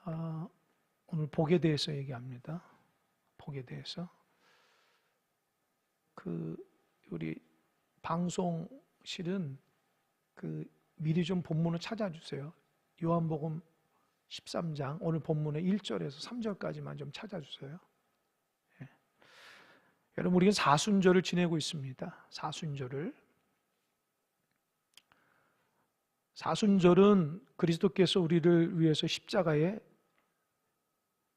오늘 복에 대해서 얘기합니다. 복에 대해서. 우리 방송실은 미리 좀 본문을 찾아주세요. 요한복음 13장 오늘 본문의 1절에서 3절까지만 좀 찾아주세요. 예. 여러분, 우리가 사순절을 지내고 있습니다. 사순절은 그리스도께서 우리를 위해서 십자가에,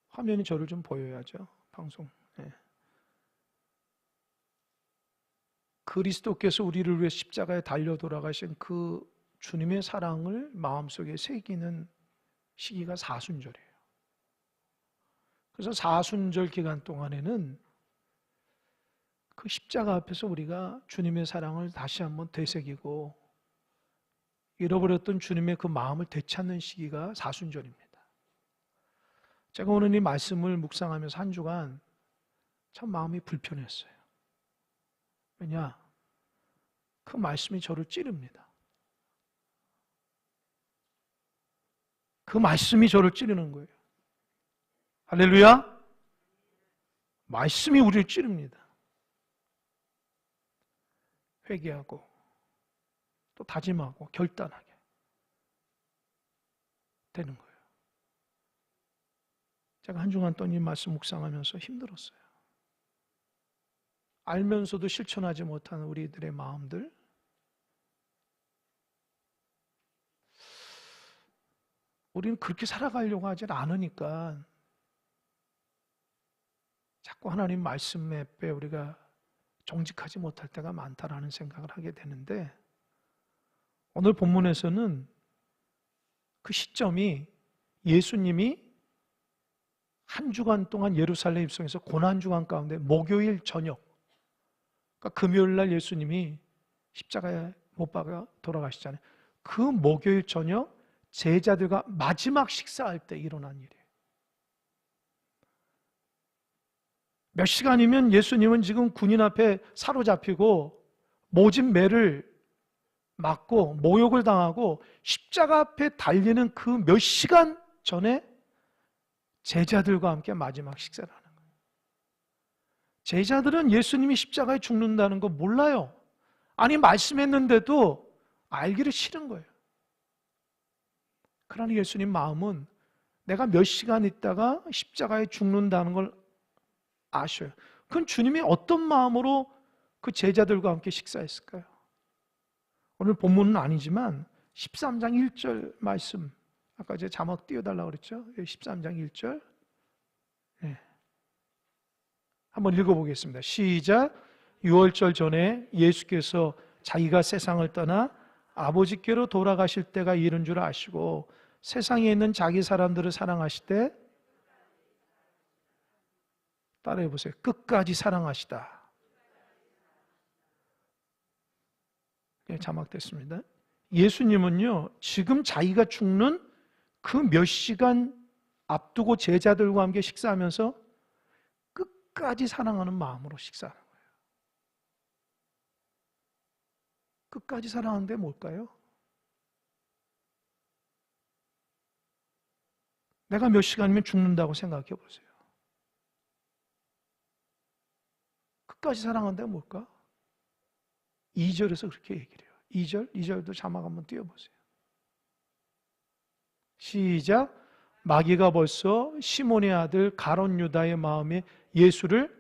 화면이 저를 좀 보여야죠. 방송. 예. 그리스도께서 우리를 위해 십자가에 달려 돌아가신 그 주님의 사랑을 마음속에 새기는 시기가 사순절이에요. 그래서 사순절 기간 동안에는 그 십자가 앞에서 우리가 주님의 사랑을 다시 한번 되새기고 잃어버렸던 주님의 그 마음을 되찾는 시기가 사순절입니다. 제가 오늘 이 말씀을 묵상하면서 한 주간 참 마음이 불편했어요. 왜냐? 그 말씀이 저를 찌릅니다. 그 말씀이 저를 찌르는 거예요. 할렐루야! 말씀이 우리를 찌릅니다. 회개하고 또 다짐하고 결단하게 되는 거예요. 제가 한 주간 동안 이 말씀 묵상하면서 힘들었어요. 알면서도 실천하지 못하는 우리들의 마음들, 우리는 그렇게 살아가려고 하지 않으니까 자꾸 하나님 말씀에 우리가 정직하지 못할 때가 많다라는 생각을 하게 되는데, 오늘 본문에서는 그 시점이 예수님이 한 주간 동안 예루살렘 입성에서 고난주간 가운데 목요일 저녁, 그러니까 금요일 날 예수님이 십자가에 못 박아 돌아가시잖아요. 그 목요일 저녁 제자들과 마지막 식사할 때 일어난 일이에요. 몇 시간이면 예수님은 지금 군인 앞에 사로잡히고 모진 매를 맞고 모욕을 당하고 십자가 앞에 달리는 그 몇 시간 전에 제자들과 함께 마지막 식사를 하는 거예요. 제자들은 예수님이 십자가에 죽는다는 거 몰라요. 아니, 말씀했는데도 알기를 싫은 거예요. 그러나 예수님 마음은 내가 몇 시간 있다가 십자가에 죽는다는 걸 아셔요. 그건 주님이 어떤 마음으로 그 제자들과 함께 식사했을까요? 오늘 본문은 아니지만 13장 1절 말씀, 아까 제가 자막 띄워달라고 그랬죠? 13장 1절. 네. 한번 읽어보겠습니다. 시작. 유월절 전에 예수께서 자기가 세상을 떠나 아버지께로 돌아가실 때가 이른 줄 아시고 세상에 있는 자기 사람들을 사랑하시되, 따라해 보세요. 끝까지 사랑하시다. 네, 자막됐습니다. 예수님은요, 지금 자기가 죽는 그 몇 시간 앞두고 제자들과 함께 식사하면서 끝까지 사랑하는 마음으로 식사하는 거예요. 끝까지 사랑하는데 뭘까요? 내가 몇 시간이면 죽는다고 생각해 보세요. 끝까지 사랑하는데 뭘까? 2절에서 그렇게 얘기를 해요. 2절도 자막 한번 띄워보세요. 시작. 마귀가 벌써 시몬의 아들 가롯 유다의 마음에 예수를,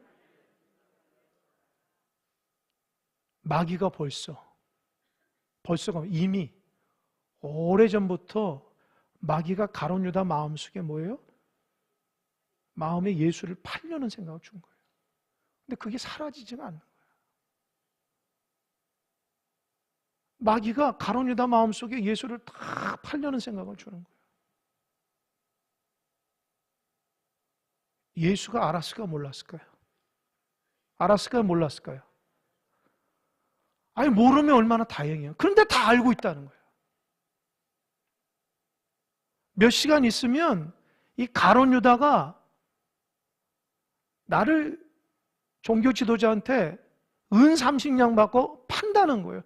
마귀가 벌써가 이미 오래전부터 마귀가 가롯 유다 마음속에 뭐예요? 마음에 예수를 팔려는 생각을 준 거예요. 근데 그게 사라지지가 않는 거예요. 마귀가 가롯 유다 마음속에 예수를 다 팔려는 생각을 주는 거예요. 예수가 알았을까 몰랐을까요? 알았을까요 몰랐을까요? 아니, 모르면 얼마나 다행이에요. 그런데 다 알고 있다는 거예요. 몇 시간 있으면 이 가롯 유다가 나를 종교 지도자한테 은 30냥 받고 판다는 거예요.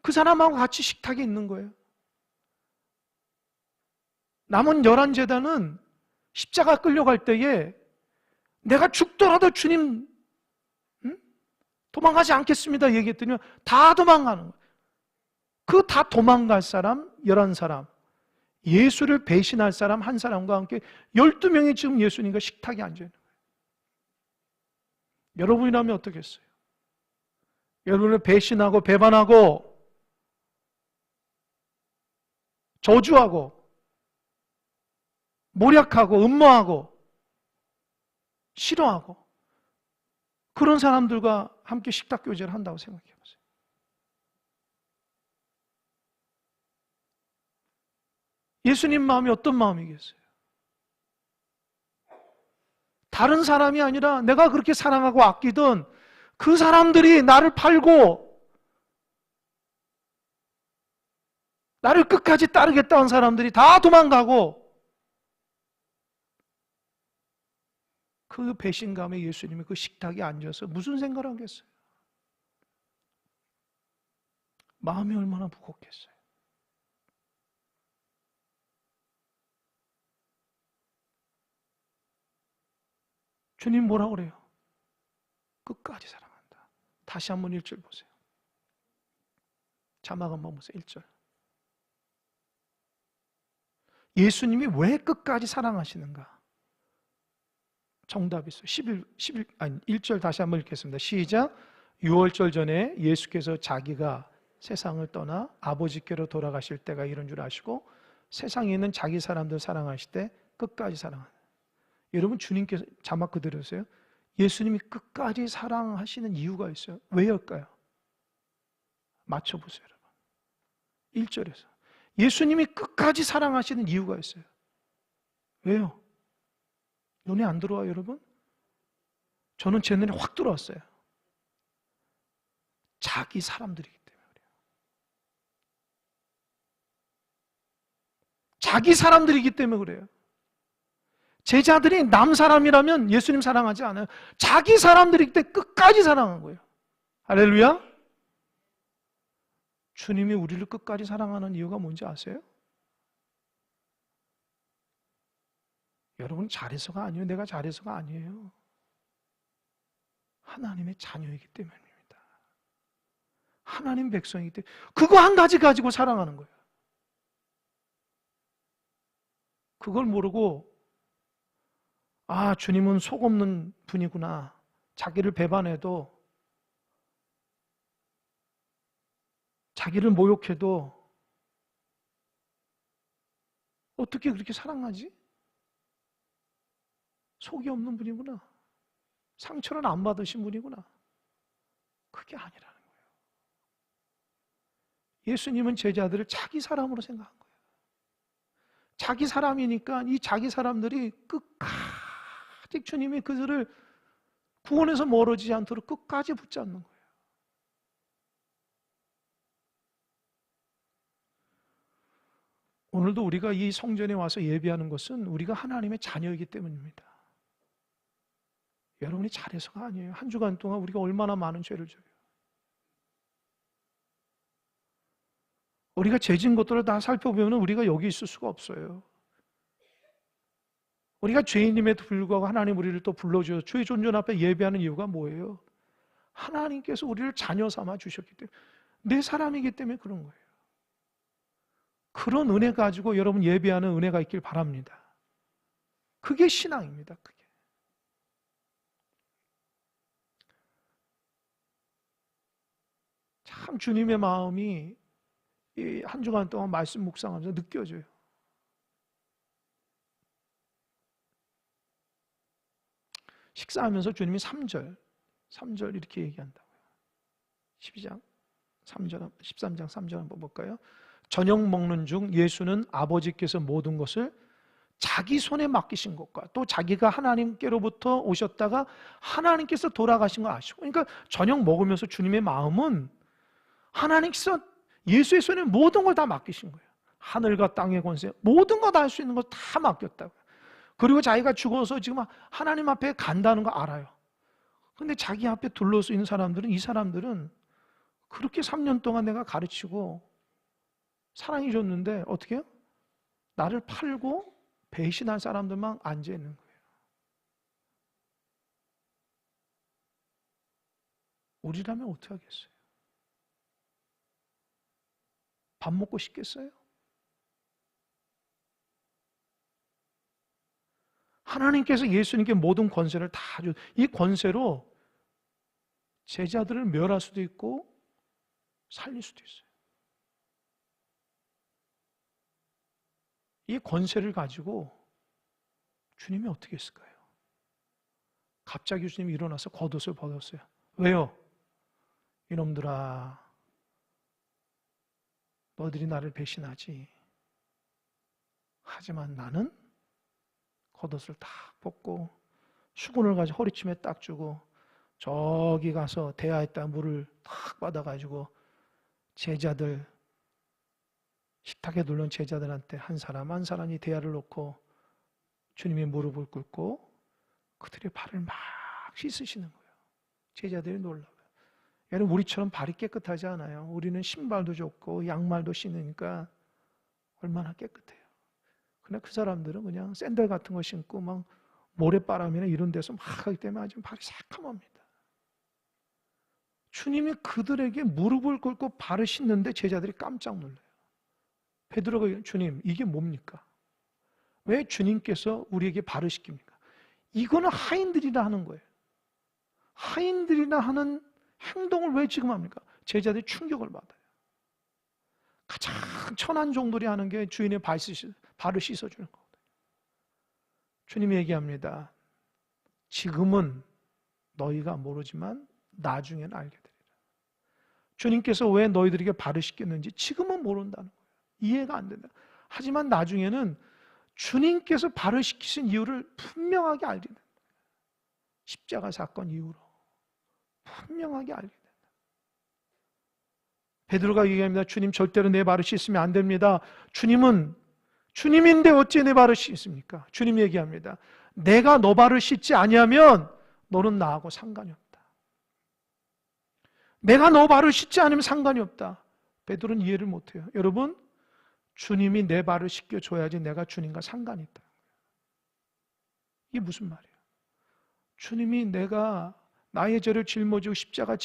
그 사람하고 같이 식탁에 있는 거예요. 남은 11제단은 십자가 끌려갈 때에 내가 죽더라도 주님 도망가지 않겠습니다 얘기했더니 다 도망가는 거예요. 그 다 도망갈 사람 11사람, 예수를 배신할 사람 한 사람과 함께 12명이 지금 예수님과 식탁에 앉아있는 거예요. 여러분이라면 어떻겠어요? 여러분을 배신하고 배반하고 저주하고 모략하고 음모하고 싫어하고 그런 사람들과 함께 식탁 교제를 한다고 생각해 보세요. 예수님 마음이 어떤 마음이겠어요? 다른 사람이 아니라 내가 그렇게 사랑하고 아끼던 그 사람들이 나를 팔고 나를 끝까지 따르겠다는 사람들이 다 도망가고 그 배신감에 예수님이 그 식탁에 앉아서 무슨 생각을 하겠어요? 마음이 얼마나 무겁겠어요? 주님 뭐라고 그래요? 끝까지 사랑한다. 다시 한번 1절 보세요. 자막 한번 보세요. 1절. 예수님이 왜 끝까지 사랑하시는가? 정답이 있어요. 1절 다시 한번 읽겠습니다. 시작. 유월절 전에 예수께서 자기가 세상을 떠나 아버지께로 돌아가실 때가 이런 줄 아시고 세상에 있는 자기 사람들 사랑하실 때 끝까지 사랑한다. 여러분 주님께서 자막 그대로세요. 예수님이 끝까지 사랑하시는 이유가 있어요. 왜일까요? 맞춰보세요, 여러분. 1절에서 예수님이 끝까지 사랑하시는 이유가 있어요. 왜요? 눈에 안 들어와요, 여러분? 저는 제 눈에 확 들어왔어요. 자기 사람들이기 때문에 그래요. 자기 사람들이기 때문에 그래요. 제자들이 남 사람이라면 예수님 사랑하지 않아요. 자기 사람들이기 때문에 끝까지 사랑한 거예요. 할렐루야. 주님이 우리를 끝까지 사랑하는 이유가 뭔지 아세요? 여러분 잘해서가 아니에요. 내가 잘해서가 아니에요. 하나님의 자녀이기 때문입니다. 하나님 백성이기 때문에 그거 한 가지 가지고 사랑하는 거예요. 그걸 모르고 아, 주님은 속 없는 분이구나. 자기를 배반해도 자기를 모욕해도 어떻게 그렇게 사랑하지? 속이 없는 분이구나. 상처를 안 받으신 분이구나. 그게 아니라는 거예요. 예수님은 제자들을 자기 사람으로 생각한 거예요. 자기 사람이니까 이 자기 사람들이 끝까지 주님이 그들을 구원에서 멀어지지 않도록 끝까지 붙잡는 거예요. 오늘도 우리가 이 성전에 와서 예배하는 것은 우리가 하나님의 자녀이기 때문입니다. 여러분이 잘해서가 아니에요. 한 주간 동안 우리가 얼마나 많은 죄를 져요. 우리가 죄진 것들을 다 살펴보면 우리가 여기 있을 수가 없어요. 우리가 죄인임에도 불구하고 하나님 우리를 또 불러주셔서 주의 존전 앞에 예배하는 이유가 뭐예요? 하나님께서 우리를 자녀 삼아 주셨기 때문에 내 사람이기 때문에 그런 거예요. 그런 은혜 가지고 여러분 예배하는 은혜가 있길 바랍니다. 그게 신앙입니다. 그게. 참 주님의 마음이 이 한 주간 동안 말씀 묵상하면서 느껴져요. 식사하면서 주님이 3절 이렇게 얘기한다고요. 13장 3절 한번 볼까요? 저녁 먹는 중 예수는 아버지께서 모든 것을 자기 손에 맡기신 것과 또 자기가 하나님께로부터 오셨다가 하나님께서 돌아가신 걸 아시고, 그러니까 저녁 먹으면서 주님의 마음은 하나님께서 예수의 손에 모든 걸 다 맡기신 거예요. 하늘과 땅의 권세 모든 거 다 할 수 있는 걸 다 맡겼다고요. 그리고 자기가 죽어서 지금 하나님 앞에 간다는 거 알아요. 근데 자기 앞에 둘러서 있는 사람들은, 이 사람들은 그렇게 3년 동안 내가 가르치고 사랑해 줬는데 어떻게 해요? 나를 팔고 배신한 사람들만 앉아 있는 거예요. 우리라면 어떻게 하겠어요? 밥 먹고 싶겠어요? 하나님께서 예수님께 모든 권세를 다 주, 이 권세로 제자들을 멸할 수도 있고 살릴 수도 있어요. 이 권세를 가지고 주님이 어떻게 했을까요? 갑자기 주님이 일어나서 겉옷을 벗었어요. 왜요? 이놈들아, 너희들이 나를 배신하지. 하지만 나는 겉옷을 딱 벗고 수건을 가지고 허리춤에 딱 주고 저기 가서 대야에다 물을 딱 받아가지고 제자들, 식탁에 둘른 제자들한테 한 사람 한 사람이 대야를 놓고 주님의 무릎을 꿇고 그들의 발을 막 씻으시는 거예요. 제자들이 놀라워요. 여러분, 우리처럼 발이 깨끗하지 않아요. 우리는 신발도 좋고 양말도 신으니까 얼마나 깨끗해요. 그러나 그 사람들은 그냥 샌들 같은 거 신고 막 모래바람이나 이런 데서 막 하기 때문에 아주 발이 새카맣니다. 주님이 그들에게 무릎을 꿇고 발을 씻는데 제자들이 깜짝 놀라요. 베드로가 주님, 이게 뭡니까? 왜 주님께서 우리에게 발을 씻깁니까? 이거는 하인들이라 하는 거예요. 하인들이나 하는 행동을 왜 지금 합니까? 제자들이 충격을 받아요. 가장 천한 종들이 하는 게 주인의 발을 씻어주는 거거든요. 주님이 얘기합니다. 지금은 너희가 모르지만 나중에는 알게 되리라. 주님께서 왜 너희들에게 발을 씻겼는지 지금은 모른다는 거예요. 이해가 안 된다. 하지만 나중에는 주님께서 발을 씻기신 이유를 분명하게 알게 된다. 십자가 사건 이후로 분명하게 알게 된다. 베드로가 얘기합니다. 주님, 절대로 내 발을 씻으면 안 됩니다. 주님인데 어찌 내 발을 씻습니까? 주님이 얘기합니다. 내가 너 발을 씻지 아니하면 너는 나하고 상관이 없다. 내가 너 발을 씻지 않으면 상관이 없다. 베드로는 이해를 못해요. 여러분, 주님이 내 발을 씻겨줘야지 내가 주님과 상관이 있다. 이게 무슨 말이에요? 주님이 내가 나의 죄를 짊어지고 십자가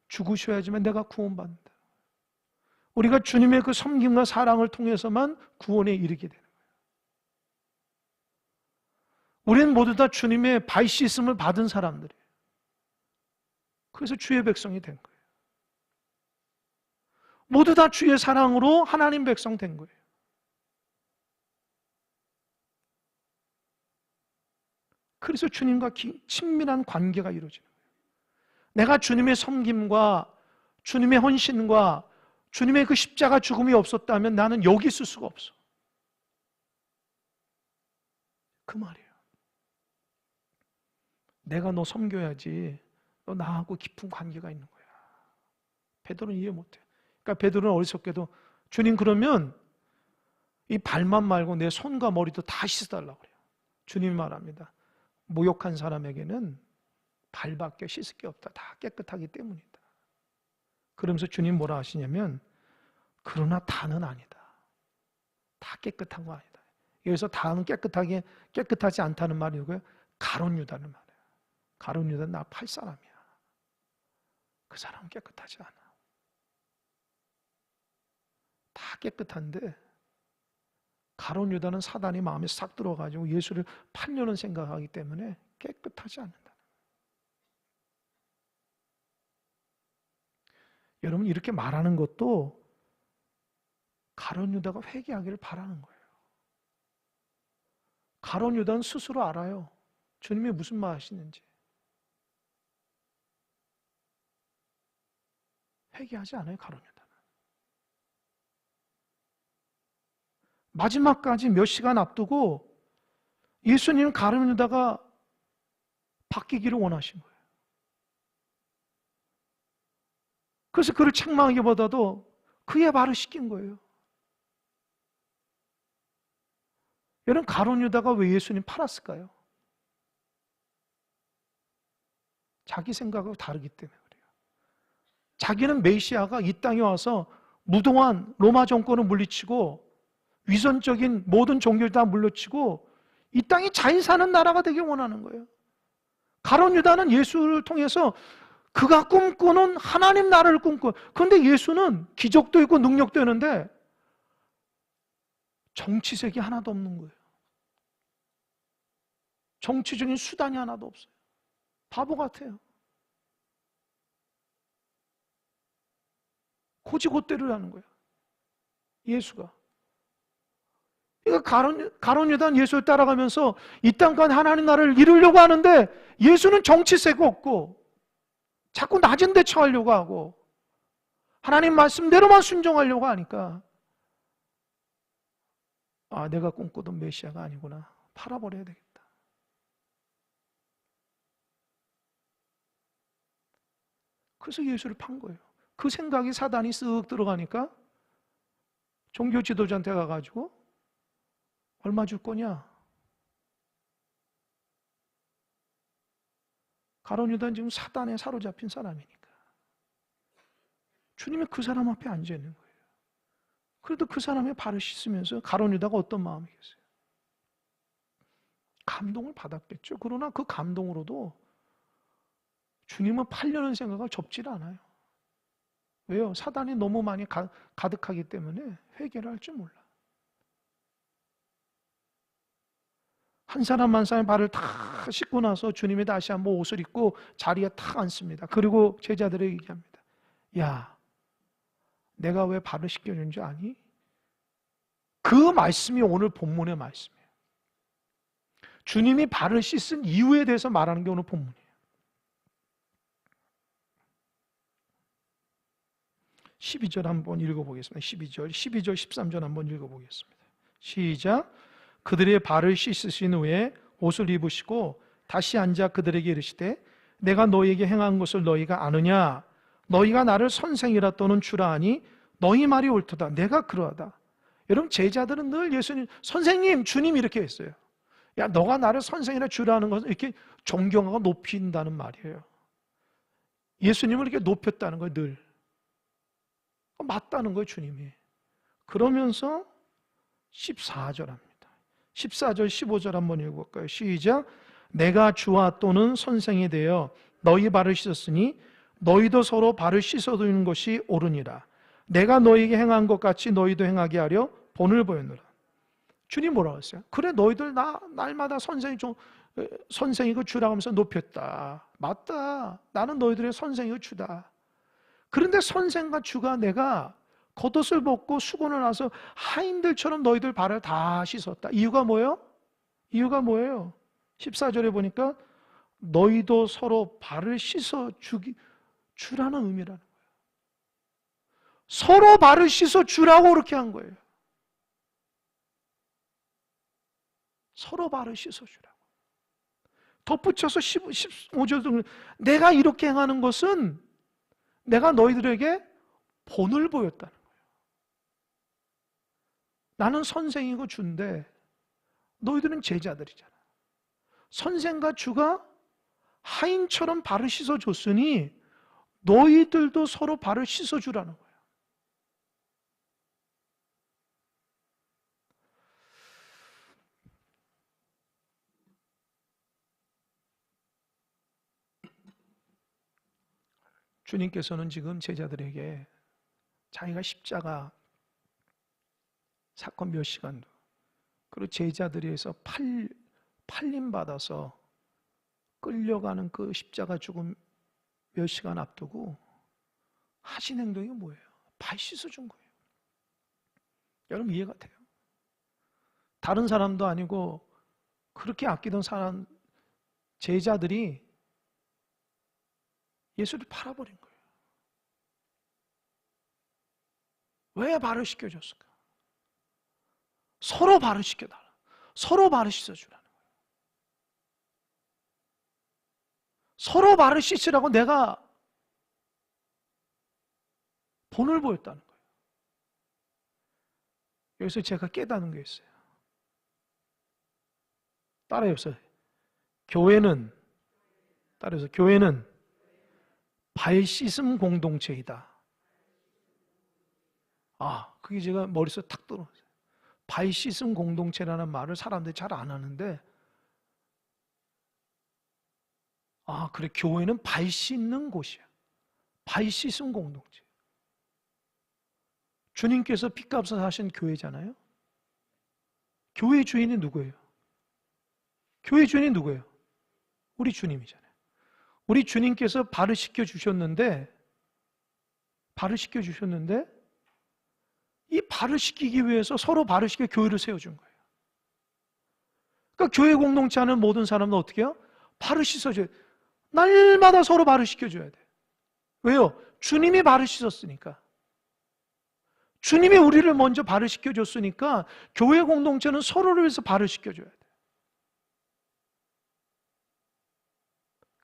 죽으셔야지만 내가 구원받는다. 우리가 주님의 그 섬김과 사랑을 통해서만 구원에 이르게 되는 거예요. 우리는 모두 다 주님의 발 씻음을 받은 사람들이에요. 그래서 주의 백성이 된 거예요. 모두 다 주의 사랑으로 하나님 백성 된 거예요. 그래서 주님과 친밀한 관계가 이루어지는 거예요. 내가 주님의 섬김과 주님의 헌신과 주님의 그 십자가 죽음이 없었다면 나는 여기 있을 수가 없어. 그 말이에요. 내가 너 섬겨야지 너 나하고 깊은 관계가 있는 거야. 베드로는 이해 못해. 그러니까 베드로는 어리석게도 주님, 그러면 이 발만 말고 내 손과 머리도 다 씻어달라고 그래요. 주님이 말합니다. 모욕한 사람에게는 발밖에 씻을 게 없다. 다 깨끗하기 때문이다. 그러면서 주님 뭐라 하시냐면, 그러나 다는 아니다. 다 깨끗한 거 아니다. 여기서 다는 깨끗하지 않다는 말이 누구예요? 가룟 유다는 말이에요. 가룟 유다는 나 팔 사람이야. 그 사람은 깨끗하지 않아. 다 깨끗한데 가룟 유다는 사단이 마음에 싹 들어가지고 예수를 팔려는 생각하기 때문에 깨끗하지 않는다. 여러분, 이렇게 말하는 것도 가룟 유다가 회개하기를 바라는 거예요. 가룟 유다는 스스로 알아요. 주님이 무슨 말 하시는지. 회개하지 않아요, 가룟 유다는. 마지막까지 몇 시간 앞두고 예수님은 가룟 유다가 바뀌기를 원하신 거예요. 그래서 그를 책망하기보다도 그의 발을 씻긴 거예요. 여러분, 가룟 유다가 왜 예수님 팔았을까요? 자기 생각하고 다르기 때문에 그래요. 자기는 메시아가 이 땅에 와서 무도한 로마 정권을 물리치고 위선적인 모든 종교를 다 물러치고 이 땅이 잘 사는 나라가 되길 원하는 거예요. 가룟 유다는 예수를 통해서 그가 꿈꾸는 하나님 나라를 꿈꿔. 그런데 예수는 기적도 있고 능력도 있는데 정치색이 하나도 없는 거예요. 정치적인 수단이 하나도 없어요. 바보 같아요. 고지고대를 하는 거예요. 예수가. 그러니까 가룟 유다는 예수를 따라가면서 이 땅간 하나님 나라를 이루려고 하는데 예수는 정치색 없고 자꾸 낮은 데 처하려고 하고 하나님 말씀대로만 순종하려고 하니까 아, 내가 꿈꾸던 메시아가 아니구나. 팔아버려야 되겠다. 그래서 예수를 판 거예요. 그 생각이 사단이 쓱 들어가니까 종교 지도자한테 가가지고 얼마 줄 거냐? 가룟 유다는 지금 사단에 사로잡힌 사람이니까 주님이 그 사람 앞에 앉아 있는 거예요. 그래도 그 사람의 발을 씻으면서 가룟 유다가 어떤 마음이겠어요? 감동을 받았겠죠. 그러나 그 감동으로도 주님은 팔려는 생각을 접질 않아요. 왜요? 사단이 너무 많이 가득하기 때문에 회개를 할 줄 몰라. 한 사람 한 사람의 발을 다 씻고 나서 주님이 다시 한번 옷을 입고 자리에 탁 앉습니다. 그리고 제자들에게 얘기합니다. 야, 내가 왜 발을 씻겨준 줄 아니? 그 말씀이 오늘 본문의 말씀이에요. 주님이 발을 씻은 이유에 대해서 말하는 게 오늘 본문이에요. 12절 한번 읽어보겠습니다. 12절, 13절 한번 읽어보겠습니다. 시작. 그들의 발을 씻으신 후에 옷을 입으시고 다시 앉아 그들에게 이르시되 내가 너희에게 행한 것을 너희가 아느냐? 너희가 나를 선생이라 또는 주라 하니 너희 말이 옳도다. 내가 그러하다. 여러분, 제자들은 늘 예수님 선생님, 주님 이렇게 했어요. 야, 너가 나를 선생이라 주라 하는 것은 이렇게 존경하고 높인다는 말이에요. 예수님을 이렇게 높였다는 거예요. 늘 맞다는 거예요. 주님이. 그러면서 14절 합니다. 14절 15절 한번 읽어볼까요? 시작. 내가 주와 또는 선생이 되어 너희 발을 씻었으니 너희도 서로 발을 씻어두는 것이 옳으니라. 내가 너희에게 행한 것 같이 너희도 행하게 하려 본을 보였노라. 주님 뭐라고 했어요? 그래, 너희들 날마다 선생이고 주라고 하면서 높였다. 맞다. 나는 너희들의 선생이고 주다. 그런데 선생과 주가 내가 겉옷을 벗고 수건을 놔서 하인들처럼 너희들 발을 다 씻었다. 이유가 뭐예요? 이유가 뭐예요? 14절에 보니까 너희도 서로 발을 씻어 주라는 의미라는 거예요. 서로 발을 씻어 주라고 그렇게 한 거예요. 서로 발을 씻어 주라고. 덧붙여서 15절도 내가 이렇게 행하는 것은 내가 너희들에게 본을 보였다는 거예요. 나는 선생이고 주인데 너희들은 제자들이잖아. 선생과 주가 하인처럼 발을 씻어줬으니 너희들도 서로 발을 씻어주라는 거예요. 주님께서는 지금 제자들에게 자기가 십자가 사건 몇 시간도 그리고 제자들에 의해서 팔림받아서 끌려가는 그 십자가 죽음 몇 시간 앞두고 하신 행동이 뭐예요? 발 씻어준 거예요. 여러분 이해가 돼요? 다른 사람도 아니고 그렇게 아끼던 사람 제자들이 예수를 팔아버린 거예요. 왜 발을 씻겨줬을까? 서로 발을 씻겨달라. 서로 발을 씻어주라는 거예요. 서로 발을 씻으라고 내가 본을 보였다는 거예요. 여기서 제가 깨닫는 게 있어요. 따라해보세요. 교회는 발 씻음 공동체이다. 아, 그게 제가 머릿속에 탁 들어왔어요. 발 씻은 공동체라는 말을 사람들이 잘 안 하는데, 아, 그래, 교회는 발 씻는 곳이야. 발 씻은 공동체. 주님께서 핏값을 하신 교회잖아요. 교회 주인이 누구예요? 교회 주인이 누구예요? 우리 주님이잖아요. 우리 주님께서 발을 씻겨주셨는데, 이 발을 씻기기 위해서 서로 발을 씻겨 교회를 세워준 거예요. 그러니까 교회 공동체 하는 모든 사람은 어떻게 해요? 발을 씻어줘야 돼. 날마다 서로 발을 씻겨줘야 돼. 왜요? 주님이 발을 씻었으니까. 주님이 우리를 먼저 발을 씻겨줬으니까 교회 공동체는 서로를 위해서 발을 씻겨줘야 돼.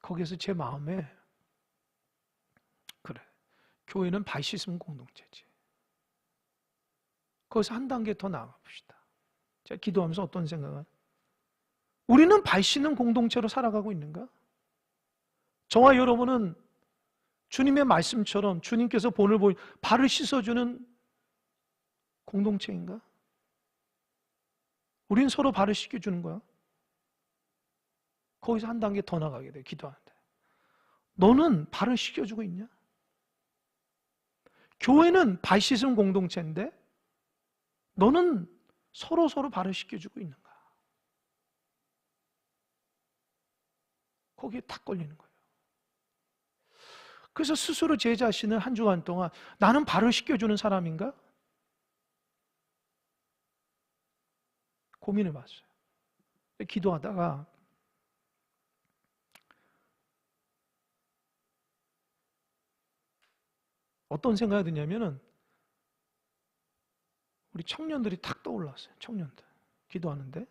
거기서 제 마음에, 그래, 교회는 발 씻음 공동체지. 거기서 한 단계 더 나아가 봅시다. 제가 기도하면서 어떤 생각을, 우리는 발 씻는 공동체로 살아가고 있는가? 저와 여러분은 주님의 말씀처럼 주님께서 본을 보이 발을 씻어주는 공동체인가? 우린 서로 발을 씻겨주는 거야. 거기서 한 단계 더 나가게 돼, 기도하는데. 너는 발을 씻겨주고 있냐? 교회는 발 씻은 공동체인데 너는 서로 발을 씻겨주고 있는가? 거기에 탁 걸리는 거예요. 그래서 스스로 제 자신을 한 주간 동안 나는 발을 씻겨주는 사람인가? 고민해 봤어요. 기도하다가 어떤 생각이 드냐면은 우리 청년들이 탁 떠올랐어요. 청년들. 기도하는데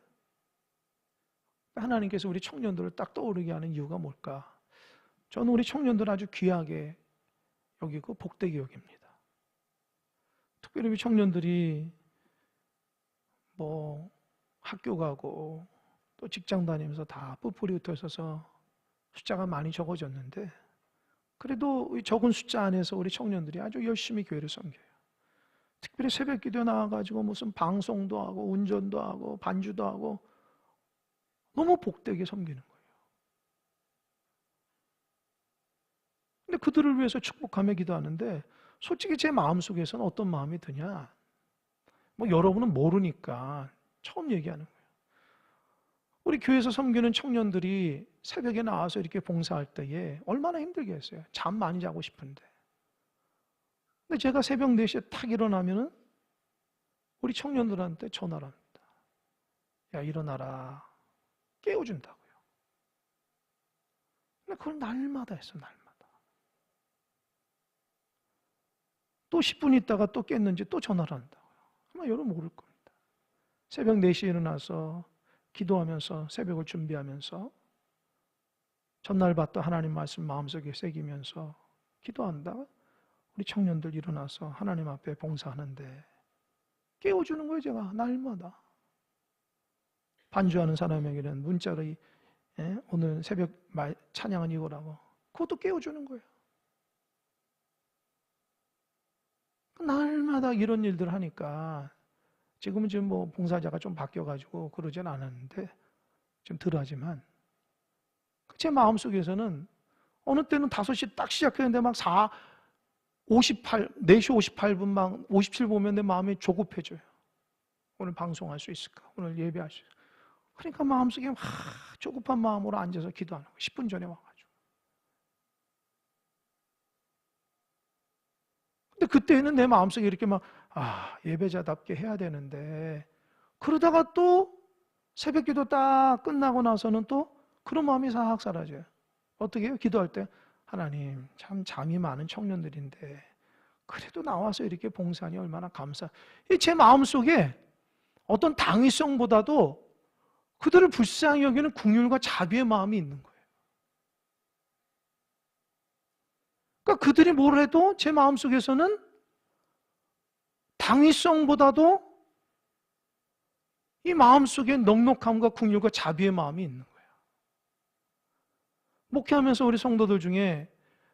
하나님께서 우리 청년들을 딱 떠오르게 하는 이유가 뭘까? 저는 우리 청년들 아주 귀하게 여기고 복되게 여깁니다. 특별히 우리 청년들이 뭐 학교 가고 또 직장 다니면서 다 뿔뿔이 흩어 있어서 숫자가 많이 적어졌는데 그래도 이 적은 숫자 안에서 우리 청년들이 아주 열심히 교회를 섬겨요. 특별히 새벽 기도에 나와가지고 무슨 방송도 하고 운전도 하고 반주도 하고 너무 복되게 섬기는 거예요. 근데 그들을 위해서 축복하며 기도하는데 솔직히 제 마음속에서는 어떤 마음이 드냐? 뭐 여러분은 모르니까 처음 얘기하는 거예요. 우리 교회에서 섬기는 청년들이 새벽에 나와서 이렇게 봉사할 때에 얼마나 힘들겠어요. 잠 많이 자고 싶은데. 근데 제가 새벽 4시에 탁 일어나면은 우리 청년들한테 전화를 합니다. 야, 일어나라. 깨워준다고요. 근데 그걸 날마다 했어, 날마다. 또 10분 있다가 또 깼는지 또 전화를 한다고요. 아마 여러분 모를 겁니다. 새벽 4시에 일어나서 기도하면서 새벽을 준비하면서 전날 봤던 하나님 말씀 마음속에 새기면서 기도한다가 우리 청년들 일어나서 하나님 앞에 봉사하는데 깨워주는 거예요. 제가 날마다 반주하는 사람에게는 문자로 오늘 새벽 찬양은 이거라고 그것도 깨워주는 거예요. 날마다 이런 일들을 하니까 지금은 지금 뭐 봉사자가 좀 바뀌어가지고 그러진 않았는데 좀 덜하지만 제 마음속에서는 어느 때는 5시 딱 시작했는데 막 4시 58분 막 57 보면 내 마음이 조급해져요. 오늘 방송할 수 있을까? 오늘 예배할 수 있을까? 그러니까 마음속에 막 조급한 마음으로 앉아서 기도하는 거예요. 10분 전에 와가지고. 근데 그때는 내 마음속에 이렇게 막 예배자답게 해야 되는데 그러다가 또 새벽 기도 딱 끝나고 나서는 또 그런 마음이 싹 사라져요. 어떻게 해요? 기도할 때 하나님 참 잠이 많은 청년들인데 그래도 나와서 이렇게 봉사하니 얼마나 감사. 제 마음속에 어떤 당위성보다도 그들을 불쌍히 여기는 긍휼과 자비의 마음이 있는 거예요. 그러니까 그들이 뭘 해도 제 마음속에서는 당위성보다도 이 마음속에 넉넉함과 긍휼과 자비의 마음이 있는 거예요. 목회하면서 우리 성도들 중에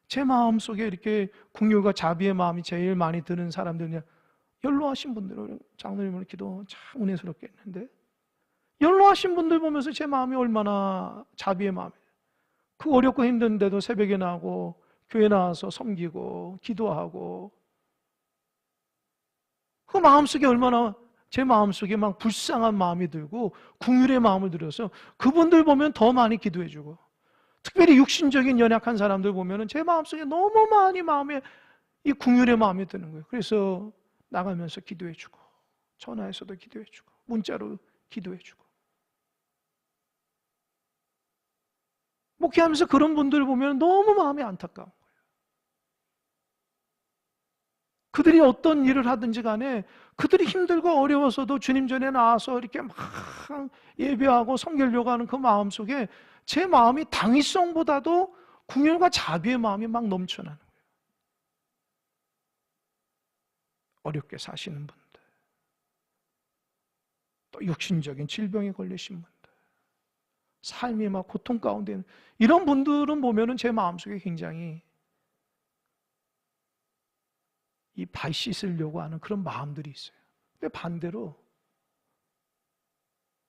제 마음속에 이렇게 긍휼과 자비의 마음이 제일 많이 드는 사람들은 연로하신 분들, 장로님을 기도 참 은혜스럽게 했는데, 연로하신 분들 보면서 제 마음이 얼마나 자비의 마음이에요. 그 어렵고 힘든데도 새벽에 나오고 교회 나와서 섬기고 기도하고, 그 마음속에 얼마나, 제 마음속에 막 불쌍한 마음이 들고 긍휼의 마음을 들여서 그분들 보면 더 많이 기도해주고, 특별히 육신적인 연약한 사람들 보면 제 마음속에 너무 많이 마음에 이 긍휼의 마음이 드는 거예요. 그래서 나가면서 기도해주고, 전화해서도 기도해주고, 문자로 기도해주고, 목회하면서 그런 분들 보면 너무 마음이 안타까운 거예요. 그들이 어떤 일을 하든지 간에 그들이 힘들고 어려워서도 주님 전에 나와서 이렇게 막 예배하고 섬기려고 하는 그 마음 속에 제 마음이 당위성보다도 긍휼과 자비의 마음이 막 넘쳐나는 거예요. 어렵게 사시는 분들, 또 육신적인 질병에 걸리신 분들, 삶이 막 고통 가운데 있는 이런 분들은 보면은 제 마음속에 굉장히 이 발 씻으려고 하는 그런 마음들이 있어요. 근데 반대로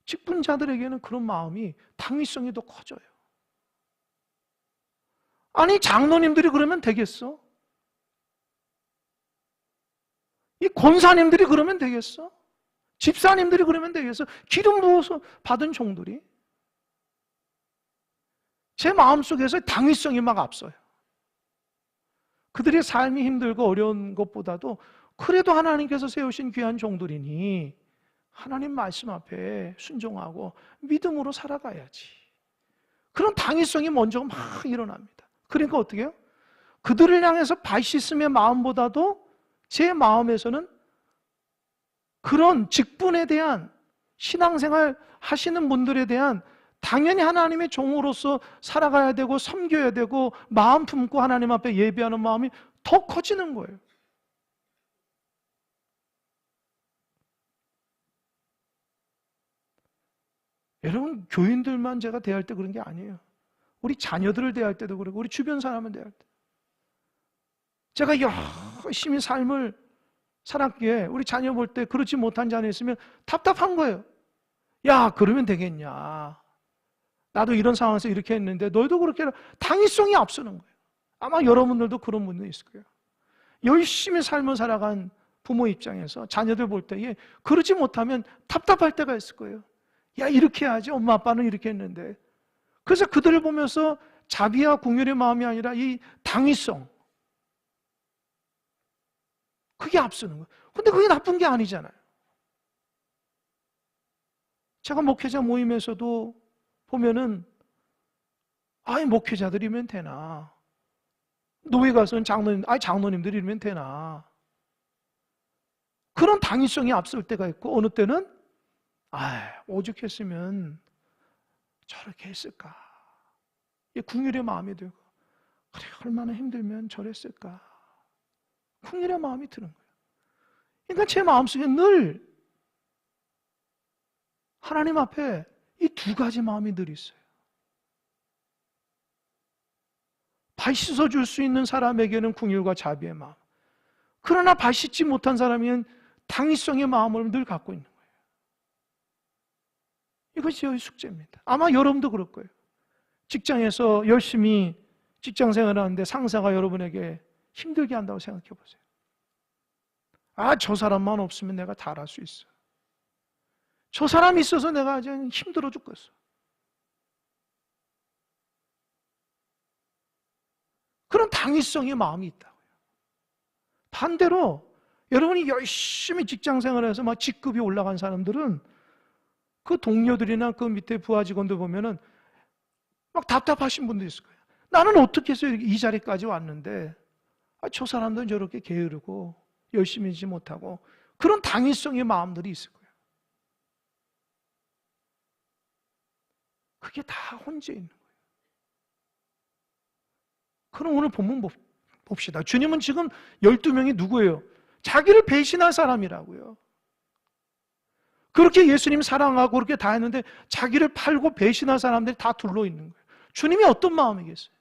직분자들에게는 그런 마음이 당위성이 더 커져요. 아니, 장로님들이 그러면 되겠어? 이 권사님들이 그러면 되겠어? 집사님들이 그러면 되겠어? 기름 부어서 받은 종들이 제 마음속에서 당위성이 막 앞서요. 그들의 삶이 힘들고 어려운 것보다도 그래도 하나님께서 세우신 귀한 종들이니 하나님 말씀 앞에 순종하고 믿음으로 살아가야지. 그런 당위성이 먼저 막 일어납니다. 그러니까 어떻게 해요? 그들을 향해서 발 씻음의 마음보다도 제 마음에서는 그런 직분에 대한, 신앙생활 하시는 분들에 대한, 당연히 하나님의 종으로서 살아가야 되고 섬겨야 되고 마음 품고 하나님 앞에 예배하는 마음이 더 커지는 거예요. 여러분, 교인들만 제가 대할 때 그런 게 아니에요. 우리 자녀들을 대할 때도 그러고 우리 주변 사람을 대할 때, 제가 열심히 삶을 살았기에 우리 자녀 볼 때 그렇지 못한 자녀 있으면 답답한 거예요. 야, 그러면 되겠냐, 나도 이런 상황에서 이렇게 했는데 너희도 그렇게 해라. 당위성이 앞서는 거예요. 아마 여러분들도 그런 분들이 있을 거예요. 열심히 삶을 살아간 부모 입장에서 자녀들 볼 때에 그러지 못하면 답답할 때가 있을 거예요. 야, 이렇게 해야지, 엄마 아빠는 이렇게 했는데. 그래서 그들을 보면서 자비와 긍휼의 마음이 아니라 이 당위성, 그게 앞서는 거예요. 근데 그게 나쁜 게 아니잖아요. 제가 목회자 모임에서도 보면은, 아이, 목회자들이면 되나? 노예 가서는 장로님들이면 되나? 그런 당위성이 앞설 때가 있고, 어느 때는 오죽했으면 저렇게 했을까? 이 긍휼의 마음이 들고, 그래, 얼마나 힘들면 저랬을까? 긍휼의 마음이 드는 거예요. 그러니까 제 마음속에 늘 하나님 앞에 이 두 가지 마음이 늘 있어요. 발 씻어줄 수 있는 사람에게는 긍휼과 자비의 마음, 그러나 발 씻지 못한 사람은 당위성의 마음을 늘 갖고 있는 거예요. 이것이 저희 숙제입니다. 아마 여러분도 그럴 거예요. 직장에서 열심히 직장 생활하는데 상사가 여러분에게 힘들게 한다고 생각해 보세요. 저 사람만 없으면 내가 다 할 수 있어. 저 사람이 있어서 내가 아주 힘들어 죽겠어. 그런 당위성의 마음이 있다고요. 반대로 여러분이 열심히 직장 생활해서 막 직급이 올라간 사람들은 그 동료들이나 그 밑에 부하 직원들 보면은 막 답답하신 분도 있을 거예요. 나는 어떻게 해서 이 자리까지 왔는데 저 사람들은 저렇게 게으르고 열심히 하지 못하고, 그런 당위성의 마음들이 있을 거예요. 그게 다 혼재 있는 거예요. 그럼 오늘 본문 봅시다. 주님은 지금 12명이 누구예요? 자기를 배신할 사람이라고요. 그렇게 예수님 사랑하고 그렇게 다 했는데 자기를 팔고 배신할 사람들이 다 둘러 있는 거예요. 주님이 어떤 마음이겠어요?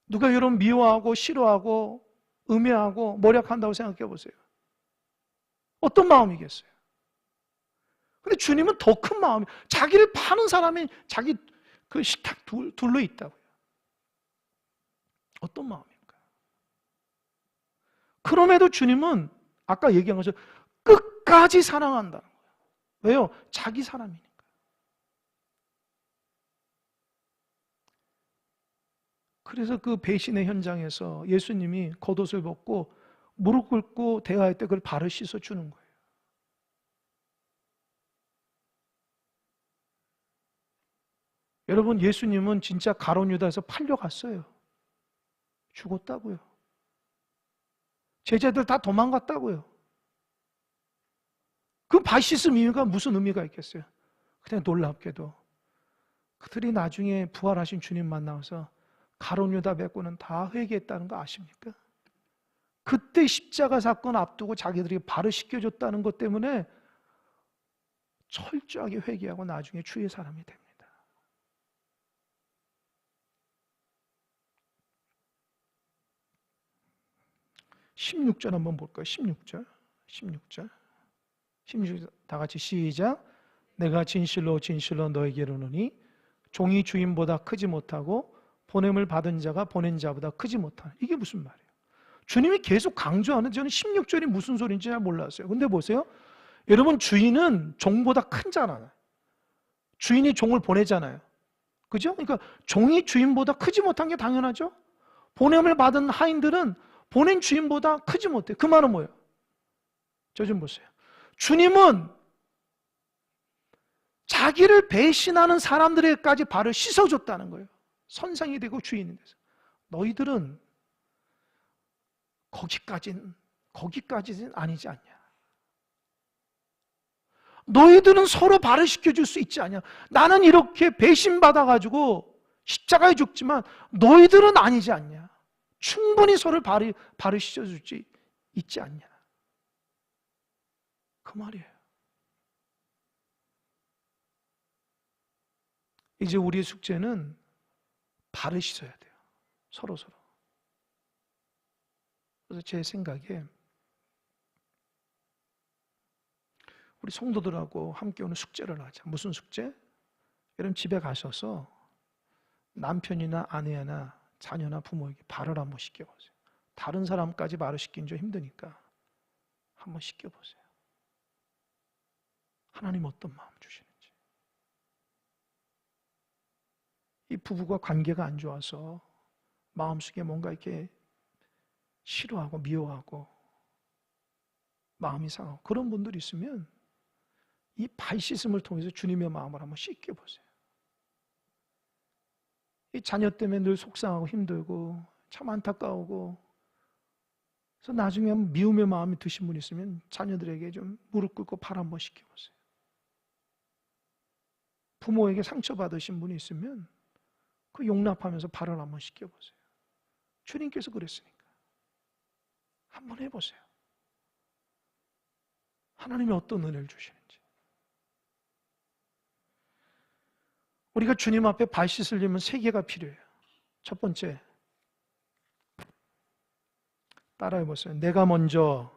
누가 여러분 미워하고 싫어하고 음해하고 몰약한다고 생각해 보세요. 어떤 마음이겠어요? 근데 주님은 더 큰 마음이, 자기를 파는 사람이 자기 그 식탁 둘러 있다고요. 어떤 마음일까요? 그럼에도 주님은 아까 얘기한 것처럼 끝까지 사랑한다는 거예요. 왜요? 자기 사람이니까. 그래서 그 배신의 현장에서 예수님이 겉옷을 벗고 무릎 꿇고 대화할 때 그걸 발을 씻어 주는 거예요. 여러분, 예수님은 진짜 가룟 유다에서 팔려갔어요. 죽었다고요. 제자들 다 도망갔다고요. 그 발 씻음 의미가 무슨 의미가 있겠어요? 그냥 놀랍게도 그들이 나중에 부활하신 주님 만나서 가룟 유다 맺고는 다 회개했다는 거 아십니까? 그때 십자가 사건 앞두고 자기들이 발을 씻겨줬다는 것 때문에 철저하게 회개하고 나중에 주의 사람이 됩니다. 16절 한번 볼까요? 16절. 16절 다 같이 시작. 내가 진실로 진실로 너에게 이르노니 종이 주인보다 크지 못하고 보냄을 받은 자가 보낸 자보다 크지 못하는. 이게 무슨 말이에요? 주님이 계속 강조하는, 저는 16절이 무슨 소리인지 잘 몰랐어요. 근데 보세요. 여러분, 주인은 종보다 큰 자잖아요. 주인이 종을 보내잖아요. 그죠? 그러니까 종이 주인보다 크지 못한 게 당연하죠. 보냄을 받은 하인들은 보낸 주인보다 크지 못해요. 그 말은 뭐예요? 저 좀 보세요. 주님은 자기를 배신하는 사람들에게까지 발을 씻어줬다는 거예요. 선생이 되고 주인이 돼서. 너희들은 거기까지는 아니지 않냐. 너희들은 서로 발을 씻겨줄 수 있지 않냐. 나는 이렇게 배신받아가지고 십자가에 죽지만 너희들은 아니지 않냐. 충분히 서로 발을 씻어줄 수 있지 않냐. 그 말이에요. 이제 우리의 숙제는 발을 씻어야 돼요. 서로. 그래서 제 생각에 우리 성도들하고 함께 오늘 숙제를 하자. 무슨 숙제? 여러분 집에 가셔서 남편이나 아내나 자녀나 부모에게 발을 한번 씻겨보세요. 다른 사람까지 발을 씻긴 좀 힘드니까 한번 씻겨보세요. 하나님 어떤 마음 주시는지. 이 부부가 관계가 안 좋아서 마음속에 뭔가 이렇게 싫어하고 미워하고 마음이 상하고 그런 분들이 있으면 이 발 씻음을 통해서 주님의 마음을 한번 씻겨보세요. 이 자녀 때문에 늘 속상하고 힘들고 참 안타까우고 그래서 나중에 미움의 마음이 드신 분 있으면 자녀들에게 좀 무릎 꿇고 발 한번 씻겨보세요. 부모에게 상처받으신 분이 있으면 그 용납하면서 발을 한번 씻겨보세요. 주님께서 그랬으니까 한번 해보세요. 하나님이 어떤 은혜를 주시는지. 우리가 주님 앞에 발 씻으려면 3개가 필요해요. 첫 번째, 따라해보세요. 내가 먼저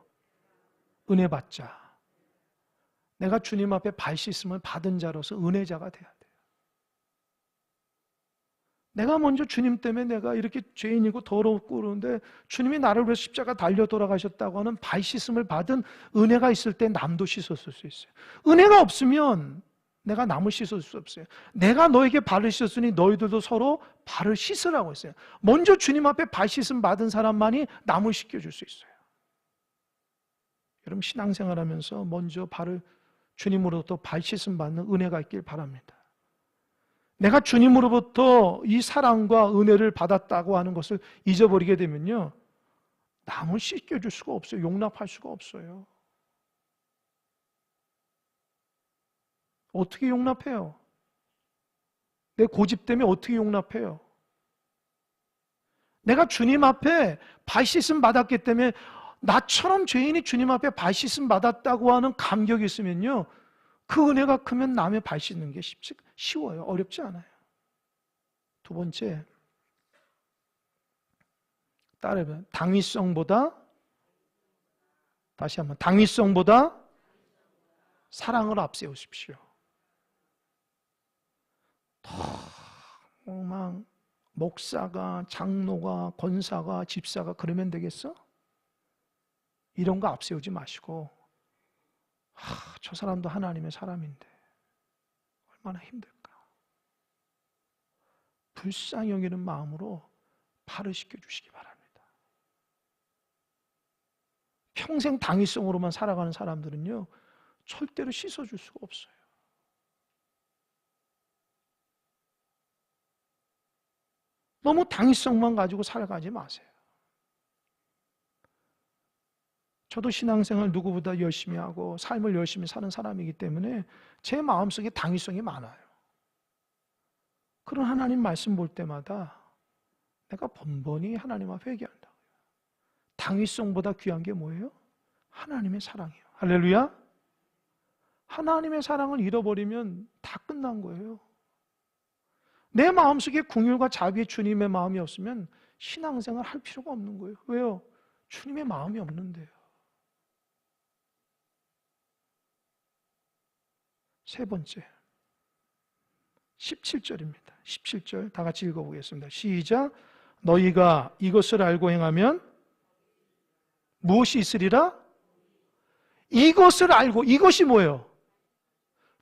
은혜 받자. 내가 주님 앞에 발 씻음을 받은 자로서 은혜자가 돼야 돼요. 내가 먼저 주님 때문에 내가 이렇게 죄인이고 더럽고 그러는데 주님이 나를 위해서 십자가 달려 돌아가셨다고 하는 발 씻음을 받은 은혜가 있을 때 남도 씻었을 수 있어요. 은혜가 없으면 내가 남을 씻을 수 없어요. 내가 너에게 발을 씻었으니 너희들도 서로 발을 씻으라고 했어요. 먼저 주님 앞에 발 씻음 받은 사람만이 남을 씻겨줄 수 있어요. 여러분 신앙생활하면서 먼저 주님으로부터 발 씻음 받는 은혜가 있길 바랍니다. 내가 주님으로부터 이 사랑과 은혜를 받았다고 하는 것을 잊어버리게 되면요, 남을 씻겨줄 수가 없어요. 용납할 수가 없어요. 어떻게 용납해요? 내 고집 때문에 어떻게 용납해요? 내가 주님 앞에 발 씻음 받았기 때문에 나처럼 죄인이 주님 앞에 발 씻음 받았다고 하는 감격이 있으면요, 그 은혜가 크면 남의 발 씻는 게 쉬워요. 어렵지 않아요. 두 번째, 따라해봐요. 당위성보다, 다시 한번, 당위성보다 사랑을 앞세우십시오. 막 목사가, 장로가, 권사가, 집사가 그러면 되겠어? 이런 거 앞세우지 마시고, 저 사람도 하나님의 사람인데 얼마나 힘들까? 불쌍히 여기는 마음으로 발휘시켜 주시기 바랍니다. 평생 당위성으로만 살아가는 사람들은요, 절대로 씻어줄 수가 없어요. 너무 당위성만 가지고 살아가지 마세요. 저도 신앙생활 누구보다 열심히 하고 삶을 열심히 사는 사람이기 때문에 제 마음속에 당위성이 많아요. 그런 하나님 말씀 볼 때마다 내가 번번이 하나님 앞에 회개한다고요. 당위성보다 귀한 게 뭐예요? 하나님의 사랑이에요. 할렐루야. 하나님의 사랑을 잃어버리면 다 끝난 거예요. 내 마음속에 긍휼과 자비의 주님의 마음이 없으면 신앙생활 할 필요가 없는 거예요. 왜요? 주님의 마음이 없는데요. 세 번째, 17절입니다. 17절 다 같이 읽어보겠습니다. 시작. 너희가 이것을 알고 행하면 무엇이 있으리라? 이것을 알고, 이것이 뭐예요?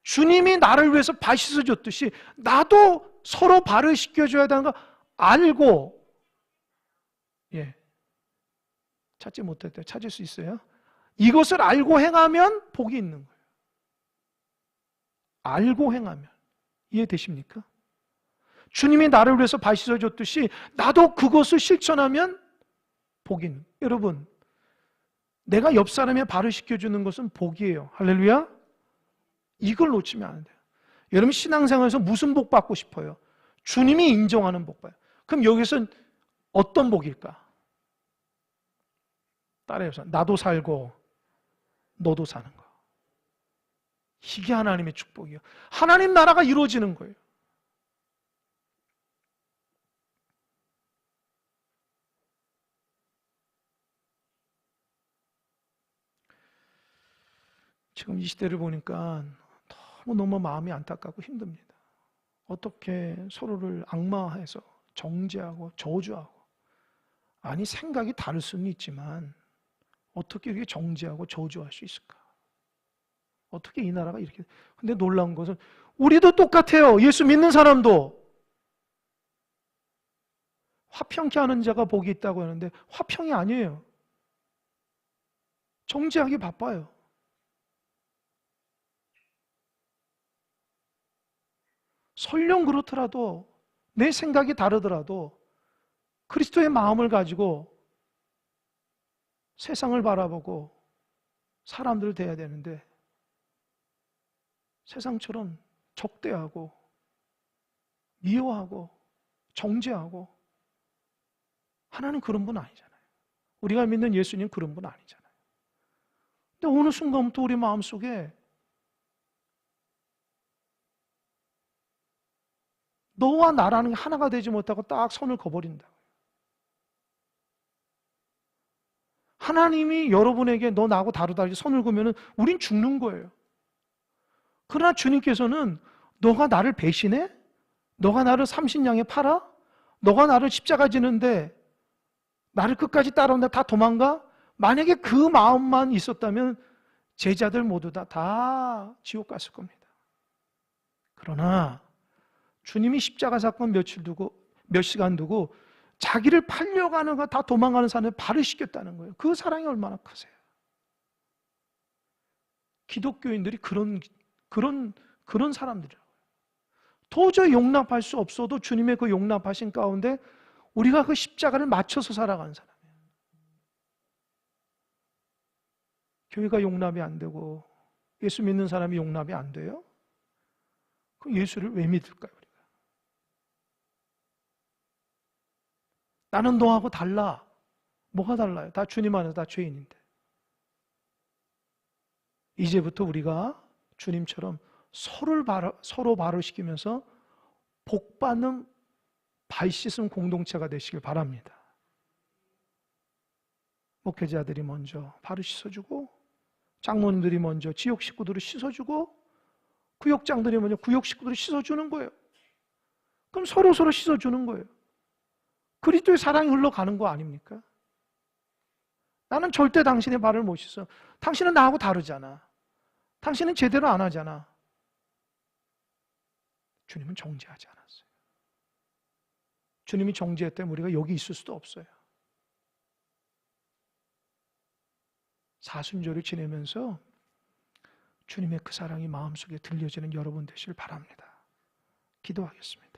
주님이 나를 위해서 발 씻어줬듯이 나도 서로 발을 씻겨줘야 되는 거 알고, 찾지 못했대요. 찾을 수 있어요? 이것을 알고 행하면 복이 있는 거예요. 알고 행하면. 이해되십니까? 주님이 나를 위해서 발 씻어줬듯이 나도 그것을 실천하면 복이 있는 거예요. 여러분, 내가 옆 사람의 발을 씻겨주는 것은 복이에요. 할렐루야. 이걸 놓치면 안 돼요. 여러분 신앙생활에서 무슨 복 받고 싶어요? 주님이 인정하는 복 봐요. 그럼 여기서는 어떤 복일까? 따라해서 나도 살고 너도 사는 거. 이게 하나님의 축복이에요. 하나님 나라가 이루어지는 거예요. 지금 이 시대를 보니까 너무 마음이 안타깝고 힘듭니다. 어떻게 서로를 악마해서 정죄하고 저주하고, 아니 생각이 다를 수는 있지만 어떻게 이렇게 정죄하고 저주할 수 있을까? 어떻게 이 나라가 이렇게. 근데 놀라운 것은 우리도 똑같아요. 예수 믿는 사람도 화평케 하는 자가 복이 있다고 하는데 화평이 아니에요. 정죄하기 바빠요. 설령 그렇더라도, 내 생각이 다르더라도 그리스도의 마음을 가지고 세상을 바라보고 사람들을 대해야 되는데 세상처럼 적대하고 미워하고 정죄하고. 하나님 그런 분 아니잖아요. 우리가 믿는 예수님 그런 분 아니잖아요. 근데 어느 순간부터 우리 마음속에 너와 나라는 게 하나가 되지 못하고 딱 선을 그어버린다. 하나님이 여러분에게 너 나하고 다르다 이렇게 선을 그으면 우린 죽는 거예요. 그러나 주님께서는 너가 나를 배신해? 너가 나를 삼신양에 팔아? 너가 나를 십자가 지는데 나를 끝까지 따라온다 다 도망가? 만약에 그 마음만 있었다면 제자들 모두 다 지옥 갔을 겁니다. 그러나 주님이 십자가 사건 며칠 두고 몇 시간 두고 자기를 팔려가는 거 다 도망가는 사람을 발을 씻겼다는 거예요. 그 사랑이 얼마나 크세요. 기독교인들이 그런 사람들이라고요. 도저히 용납할 수 없어도 주님의 그 용납하신 가운데 우리가 그 십자가를 맞춰서 살아가는 사람이에요. 교회가 용납이 안 되고 예수 믿는 사람이 용납이 안 돼요? 그럼 예수를 왜 믿을까요? 우리가? 나는 너하고 달라. 뭐가 달라요? 다 주님 안에서 다 죄인인데. 이제부터 우리가 주님처럼 서로 발을 시키면서 복받는 발 씻음 공동체가 되시길 바랍니다. 목회자들이 먼저 발을 씻어주고, 장로님들이 먼저 지역 식구들을 씻어주고, 구역장들이 먼저 구역 식구들을 씻어주는 거예요. 그럼 서로 씻어주는 거예요. 그리스도의 사랑이 흘러가는 거 아닙니까? 나는 절대 당신의 발을 못 씻어. 당신은 나하고 다르잖아. 당신은 제대로 안 하잖아. 주님은 정죄하지 않았어요. 주님이 정죄했다면 우리가 여기 있을 수도 없어요. 사순절을 지내면서 주님의 그 사랑이 마음속에 들려지는 여러분 되시길 바랍니다. 기도하겠습니다.